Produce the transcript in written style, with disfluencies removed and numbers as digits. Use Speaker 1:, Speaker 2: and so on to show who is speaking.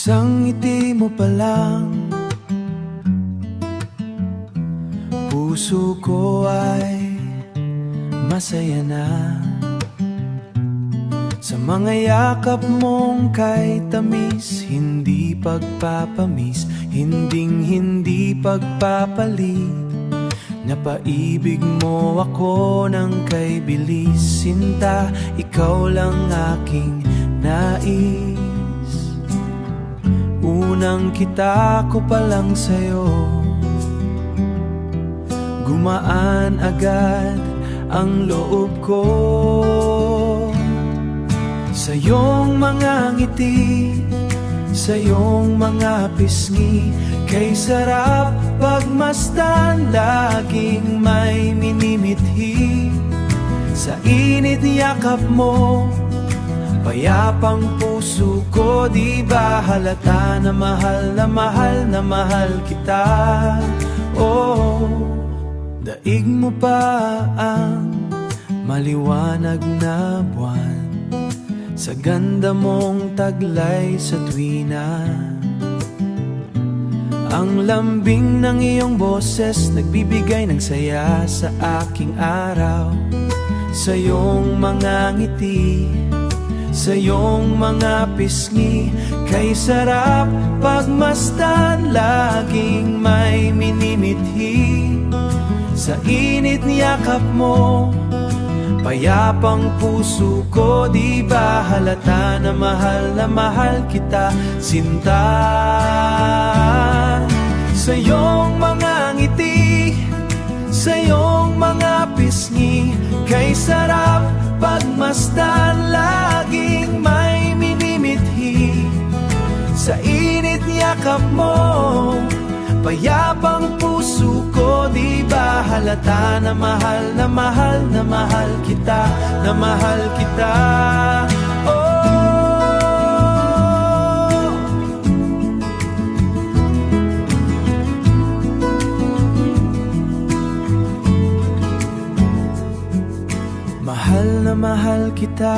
Speaker 1: Isang ngiti mo pa lang, puso ko ay masaya na. Sa mga yakap mong kay tamis, hindi pagpapamis, hindi pagpapalit. Napaibig mo ako ng kay bilis, sinta, ikaw lang aking nais. Unang kita ko pa lang sa'yo, gumaan agad ang loob ko. Sa iyong mga ngiti, sa iyong mga pisngi, kay sarap pagmasdan, laging may minimithi. Sa init yakap mo, payapang puso ko, di ba halata na mahal na mahal na mahal kita? Oh, daig mo pa ang maliwanag na buwan, sa ganda mong taglay sa tuwina. Ang lambing ng iyong boses, nagbibigay ng saya sa aking araw. Sa iyong mga ngiti, sa iyong mga pisngi, kay sarap pagmasdan, laging may minimithi. Sa init niyakap mo, payapang puso ko, di ba halata na mahal kita, sinta? Sa iyong mga ngiti, sa iyong mga pisngi, kay sarap pagmasdan, laging may minimithi. Sa init yakap mo, payapang puso ko, di ba halata na mahal na mahal na mahal kita, na mahal kita. Oh, mahal na mahal kita.